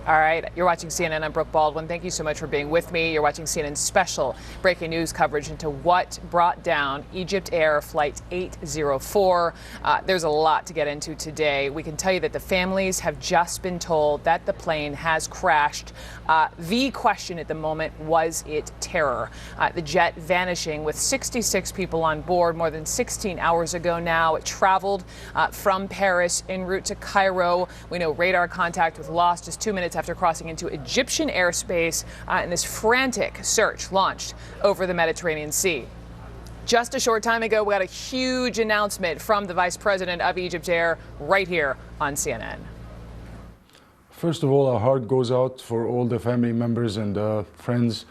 All right, you're watching CNN. I'm Brooke Baldwin. Thank you so much for being with me. You're watching CNN's special breaking news coverage into what brought down Egypt Air Flight 804. There's a lot to get into today. We can tell you that the families have just been told that the plane has crashed. The question at the moment, was it terror? The jet vanishing with 66 people on board more than 16 hours ago now. It traveled from Paris en route to Cairo. We know radar contact was lost just 2 minutes after crossing into Egyptian airspace, and this frantic search launched over the Mediterranean Sea. Just a short time ago, we got a huge announcement from the Vice President of Egypt Air right here on CNN. First of all, our heart goes out for all the family members and friends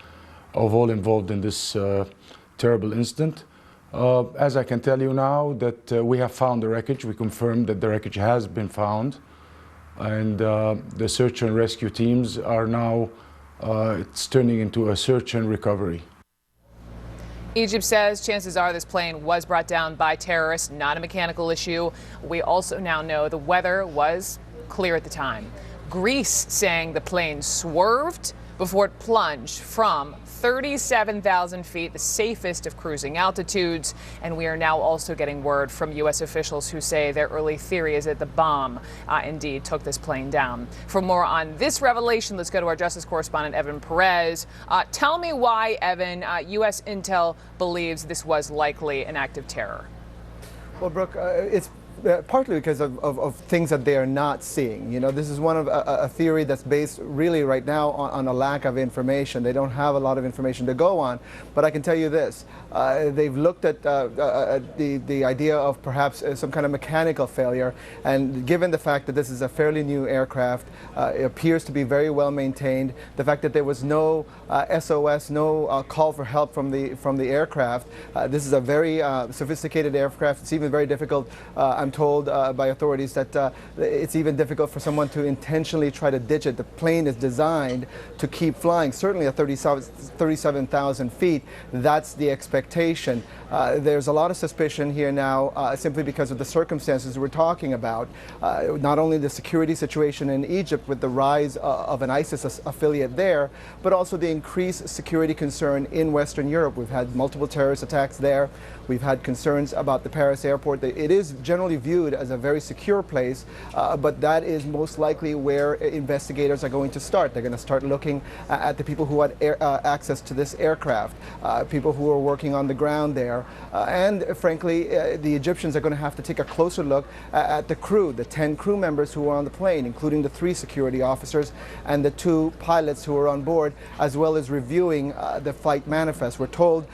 of all involved in this terrible incident. As I can tell you now that we have found the wreckage. We confirmed that the wreckage has been found. And the search and rescue teams are now, it's turning into a search and recovery. Egypt says chances are this plane was brought down by terrorists, not a mechanical issue. We also now know the weather was clear at the time. Greece saying the plane swerved before it plunged from 37,000 feet, the safest of cruising altitudes. And we are now also getting word from U.S. officials who say their early theory is that the bomb indeed took this plane down. For more on this revelation, let's go to our justice correspondent, Evan Perez. Tell me why, Evan, U.S. intel believes this was likely an act of terror. Well, Brooke, it's partly because of things that they are not seeing. You know, this is one of a theory that's based really right now on a lack of information. They don't have a lot of information to go on. But I can tell you this, they've looked at the idea of perhaps some kind of mechanical failure. And given the fact that this is a fairly new aircraft, it appears to be very well maintained. The fact that there was no SOS, no call for help from the aircraft. This is a very sophisticated aircraft. It's even very difficult. I'm told by authorities that it's even difficult for someone to intentionally try to ditch it. The plane is designed to keep flying, certainly at 37,000 feet. That's the expectation. There's a lot of suspicion here now simply because of the circumstances we're talking about. Not only the security situation in Egypt with the rise of an ISIS affiliate there, but also the increased security concern in Western Europe. We've had multiple terrorist attacks there. We've had concerns about the Paris airport. It is generally viewed as a very secure place, but that is most likely where investigators are going to start. They're going to start looking at the people who had access to this aircraft, people who are working on the ground there, and frankly, the Egyptians are going to have to take a closer look at the crew, the 10 crew members who were on the plane, including the 3 security officers and the 2 pilots who were on board, as well as reviewing the flight manifest. We're told,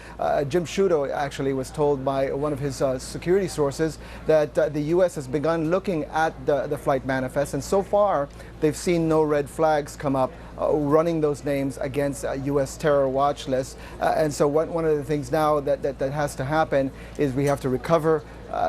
Jim Sciutto actually was told by one of his security sources that the U.S. has begun looking at the flight manifest, and so far they've seen no red flags come up running those names against U.S. terror watch lists. And so one of the things now that has to happen is we have to recover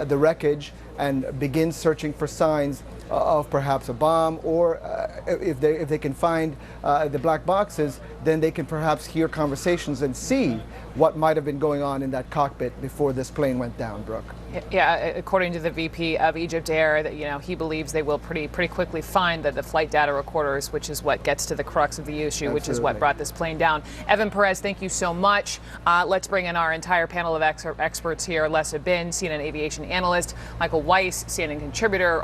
the wreckage and begin searching for signs of perhaps a bomb, or if they can find the black boxes, then they can perhaps hear conversations and see what might have been going on in that cockpit before this plane went down, Brooke. Yeah, according to the VP of Egypt Air, that he believes they will pretty quickly find the flight data recorders, which is what gets to the crux of the issue. Absolutely. Which is what brought this plane down. Evan Perez, thank you so much. Let's bring in our entire panel of experts here. Lessa Bin, CNN aviation analyst; Michael Weiss, CNN contributor;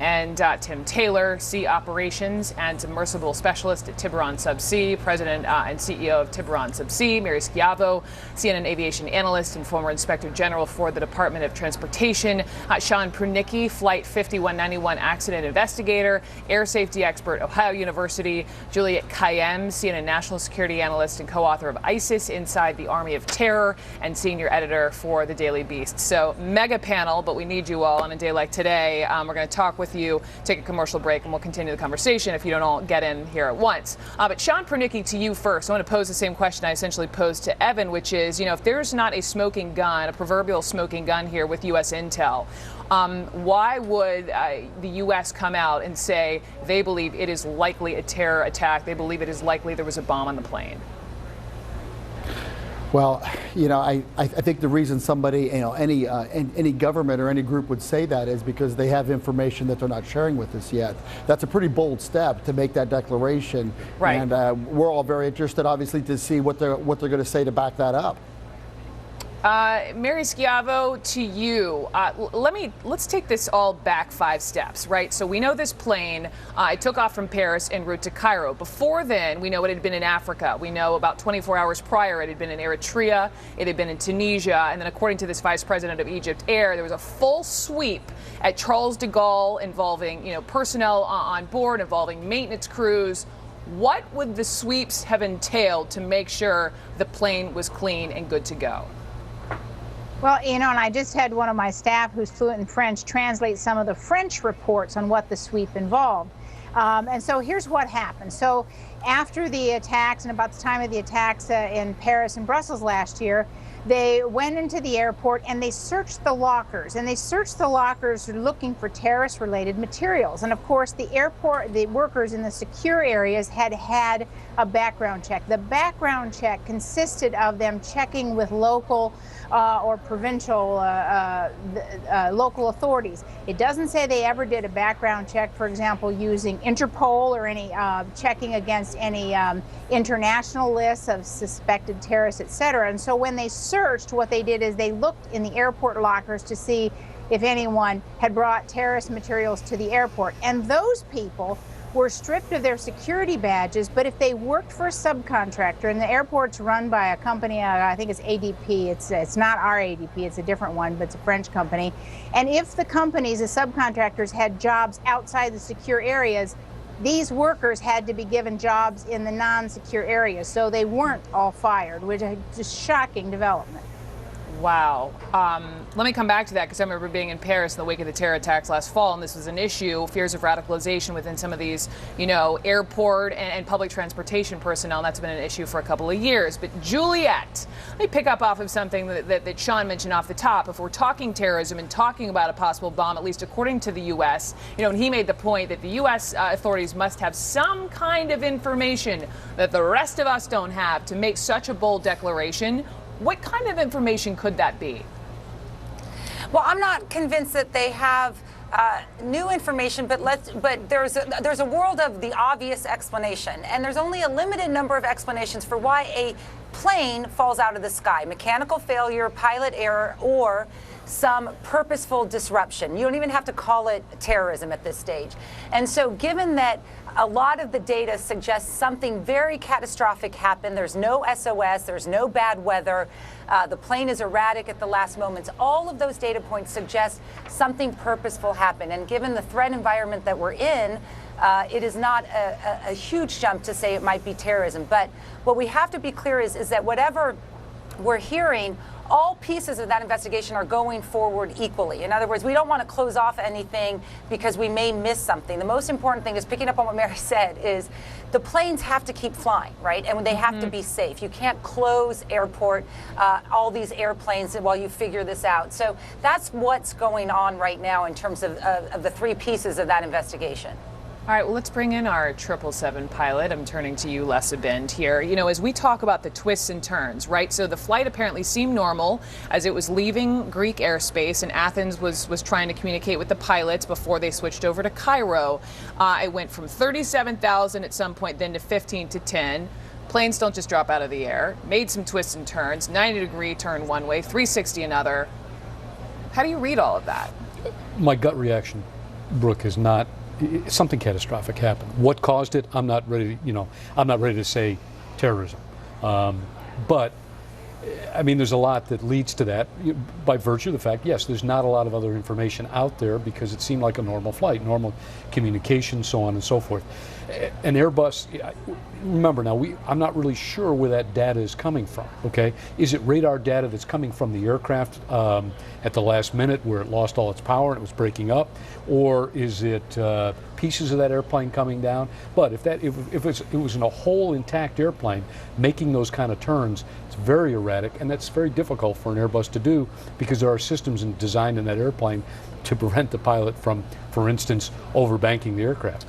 and Tim Taylor, Sea Operations and Submersible Specialist at Tiburon Subsea, President and CEO of Tiburon Subsea; Mary Schiavo, CNN Aviation Analyst and former Inspector General for the Department of Transportation; Sean Prunicki, Flight 5191 Accident Investigator, Air Safety Expert, Ohio University; Juliet Kayyem, CNN National Security Analyst and co-author of ISIS Inside the Army of Terror and Senior Editor for The Daily Beast. So, mega panel, but we need you all on a day like today. We're going to talk with you, take a commercial break, and we'll continue the conversation if you don't all get in here at once. But Sean Prunicki, to you first. I want to pose the same question I essentially posed to Evan, which is, if there's not a smoking gun, a proverbial smoking gun here with U.S. intel, why would the U.S. come out and say they believe it is likely a terror attack, they believe it is likely there was a bomb on the plane? Well, I think the reason somebody, any government or any group would say that is because they have information that they're not sharing with us yet. That's a pretty bold step to make that declaration. Right. And we're all very interested, obviously, to see what they're going to say to back that up. Mary Schiavo, to you, let's take this all back 5 steps, right? So we know this plane, it took off from Paris en route to Cairo. Before then, we know it had been in Africa. We know about 24 hours prior, it had been in Eritrea, it had been in Tunisia, and then according to this vice president of Egypt Air, there was a full sweep at Charles de Gaulle involving, personnel on board, involving maintenance crews. What would the sweeps have entailed to make sure the plane was clean and good to go? Well, and I just had one of my staff who's fluent in French translate some of the French reports on what the sweep involved. And so here's what happened. So after the attacks and about the time of the attacks in Paris and Brussels last year, they went into the airport and they searched the lockers. And they searched the lockers looking for terrorist-related materials. And of course, the workers in the secure areas had a background check. The background check consisted of them checking with local or provincial local authorities. It doesn't say they ever did a background check, for example, using Interpol or any checking against any international lists of suspected terrorists, etc. And so when they searched, what they did is they looked in the airport lockers to see if anyone had brought terrorist materials to the airport. And those people were stripped of their security badges, but if they worked for a subcontractor, and the airport's run by a company, I think it's ADP, it's not our ADP, it's a different one, but it's a French company, and if the companies, the subcontractors, had jobs outside the secure areas, these workers had to be given jobs in the non-secure areas, so they weren't all fired, which is just shocking development. Wow. Let me come back to that because I remember being in Paris in the wake of the terror attacks last fall, and this was an issue, fears of radicalization within some of these, airport and public transportation personnel, and that's been an issue for a couple of years. But Juliet, let me pick up off of something that Sean mentioned off the top. If we're talking terrorism and talking about a possible bomb, at least according to the U.S., and he made the point that the U.S. Authorities must have some kind of information that the rest of us don't have to make such a bold declaration. What kind of information could that be? Well, I'm not convinced that they have new information, but there's a world of the obvious explanation, and there's only a limited number of explanations for why a plane falls out of the sky: mechanical failure, pilot error, or some purposeful disruption. You don't even have to call it terrorism at this stage. And so given that a lot of the data suggests something very catastrophic happened, there's no SOS, there's no bad weather, the plane is erratic at the last moments, all of those data points suggest something purposeful happened. And given the threat environment that we're in, it is not a huge jump to say it might be terrorism. But what we have to be clear is that whatever we're hearing, all pieces of that investigation are going forward equally. In other words, we don't want to close off anything because we may miss something. The most important thing is, picking up on what Mary said, is the planes have to keep flying, right? And they have to be safe. You can't close airport, all these airplanes while you figure this out. So that's what's going on right now in terms of the 3 pieces of that investigation. All right, well, let's bring in our 777 pilot. I'm turning to you, Lessa Bend, here. As we talk about the twists and turns, right? So the flight apparently seemed normal as it was leaving Greek airspace, and Athens was trying to communicate with the pilots before they switched over to Cairo. It went from 37,000 at some point, then to 15 to 10. Planes don't just drop out of the air. Made some twists and turns, 90-degree turn one way, 360 another. How do you read all of that? My gut reaction, Brooke, is not something catastrophic happened. What caused it? I'm not ready. I'm not ready to say terrorism. But I mean, there's a lot that leads to that by virtue of the fact, yes, there's not a lot of other information out there because it seemed like a normal flight, normal communication, so on and so forth. An Airbus, remember now, I'm not really sure where that data is coming from, okay? Is it radar data that's coming from the aircraft at the last minute where it lost all its power and it was breaking up? Or is it pieces of that airplane coming down? But if it was in a whole intact airplane making those kind of turns, it's very erratic, and that's very difficult for an Airbus to do because there are systems designed in that airplane to prevent the pilot from, for instance, overbanking the aircraft.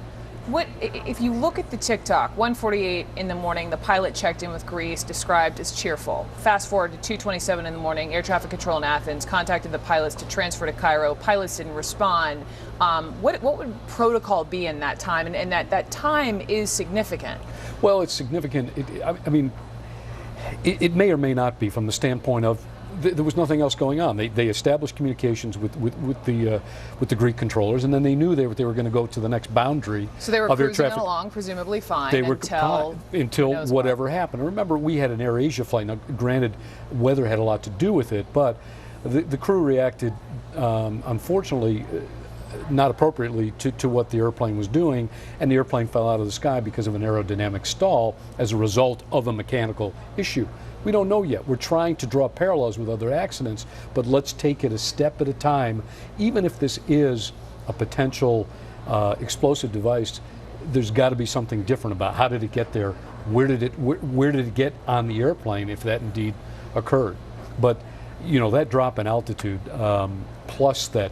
What if you look at the TikTok, 1:48 in the morning, the pilot checked in with Greece, described as cheerful. Fast forward to 2:27 in the morning, air traffic control in Athens contacted the pilots to transfer to Cairo. Pilots didn't respond. What would protocol be in that time? And that time is significant. Well, it's significant. It may or may not be from the standpoint of there was nothing else going on. They established communications with the Greek controllers, and then they knew they were going to go to the next boundary. So they were of air cruising traffic. along, presumably fine, They were until whatever happened. And remember, we had an AirAsia flight. Now, granted, weather had a lot to do with it, but the crew reacted, unfortunately, not appropriately to what the airplane was doing, and the airplane fell out of the sky because of an aerodynamic stall as a result of a mechanical issue. We don't know yet. We're trying to draw parallels with other accidents, but let's take it a step at a time. Even if this is a potential explosive device, there's got to be something different about how did it get there, where did it get on the airplane if that indeed occurred. But that drop in altitude, plus the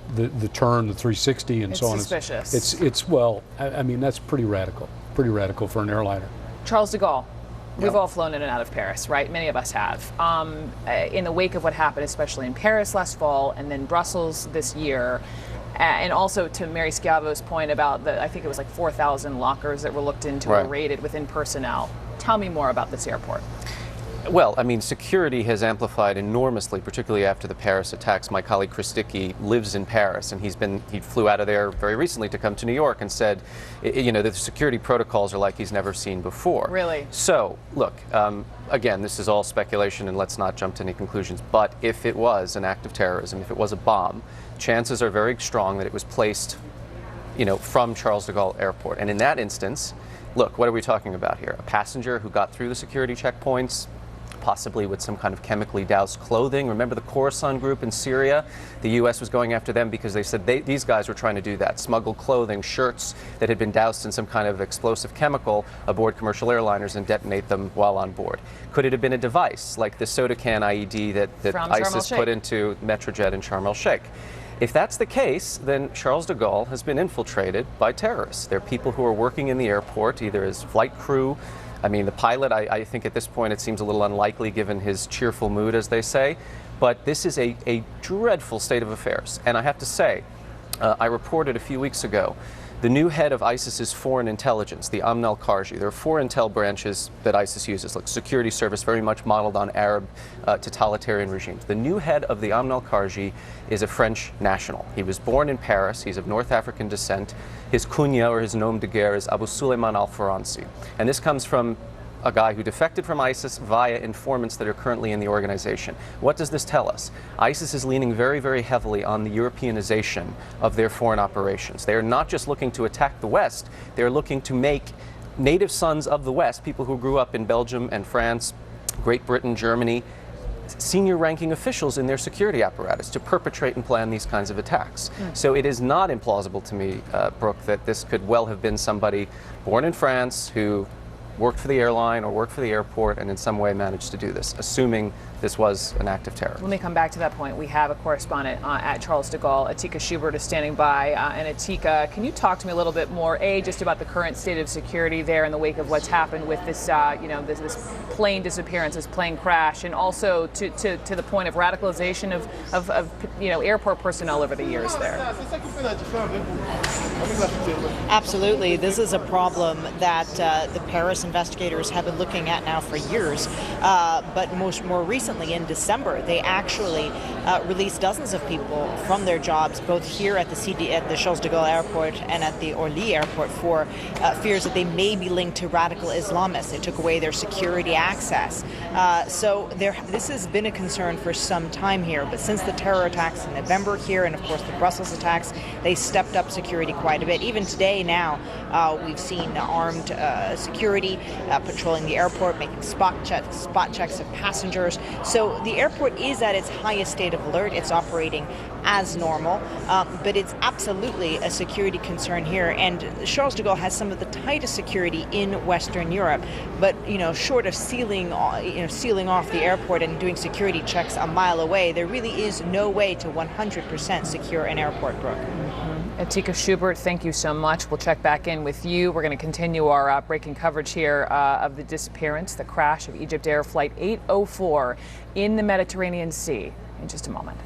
turn, the 360 and so on. It's suspicious. It's that's pretty radical for an airliner. Charles de Gaulle. We've all flown in and out of Paris, right? Many of us have. In the wake of what happened, especially in Paris last fall and then Brussels this year, and also to Mary Schiavo's point about I think it was like 4,000 lockers that were looked into or raided within personnel. Tell me more about this airport. Well, security has amplified enormously, particularly after the Paris attacks. My colleague Chris Dickey lives in Paris, and he flew out of there very recently to come to New York and said, the security protocols are like he's never seen before. Really? So, look, again, this is all speculation, and let's not jump to any conclusions. But if it was an act of terrorism, if it was a bomb, chances are very strong that it was placed, from Charles de Gaulle Airport. And in that instance, look, what are we talking about here? A passenger who got through the security checkpoints, possibly with some kind of chemically doused clothing. Remember the Khorasan group in Syria? The U.S. was going after them because they said these guys were trying to do that, smuggle clothing, shirts that had been doused in some kind of explosive chemical aboard commercial airliners and detonate them while on board. Could it have been a device like the soda can IED that ISIS put into Metrojet in Sharm el-Sheikh? If that's the case, then Charles de Gaulle has been infiltrated by terrorists. There are people who are working in the airport, either as flight crew. The pilot, I think at this point it seems a little unlikely given his cheerful mood, as they say. But this is a dreadful state of affairs. And I have to say, I reported a few weeks ago, the new head of ISIS's foreign intelligence, the Amn al-Karji. There are 4 intel branches that ISIS uses, like security service, very much modeled on Arab totalitarian regimes. The new head of the Amn al-Karji is a French national. He was born in Paris. He's of North African descent. His kunya, or his nom de guerre, is Abu Suleiman al-Faransi. And this comes from a guy who defected from ISIS via informants that are currently in the organization. What does this tell us? ISIS is leaning very, very heavily on the Europeanization of their foreign operations. They are not just looking to attack the West, they're looking to make native sons of the West, people who grew up in Belgium and France, Great Britain, Germany, senior ranking officials in their security apparatus to perpetrate and plan these kinds of attacks. So it is not implausible to me, Brooke, that this could well have been somebody born in France who worked for the airline or worked for the airport and in some way managed to do this, assuming this was an act of terror. Let me come back to that point. We have a correspondent at Charles de Gaulle. Atika Schubert is standing by. And Atika, can you talk to me a little bit more, just about the current state of security there in the wake of what's happened with this, this plane disappearance, this plane crash, and also to the point of radicalization of airport personnel over the years there? Absolutely. This is a problem that the Paris investigators have been looking at now for years. But more recently, in December, they actually released dozens of people from their jobs, both here at the Charles de Gaulle Airport and at the Orly Airport, for fears that they may be linked to radical Islamists. They took away their security access. So this has been a concern for some time here. But since the terror attacks in November here, and of course the Brussels attacks, they stepped up security quite a bit. Even today now, we've seen armed security patrolling the airport, making spot checks of passengers. So the airport is at its highest state of alert. It's operating as normal, but it's absolutely a security concern here. And Charles de Gaulle has some of the tightest security in Western Europe. But short of sealing off the airport and doing security checks a mile away, there really is no way to 100% secure an airport, Brooke. Atika Schubert, thank you so much. We'll check back in with you. We're going to continue our breaking coverage here of the disappearance, the crash of Egypt Air Flight 804 in the Mediterranean Sea in just a moment.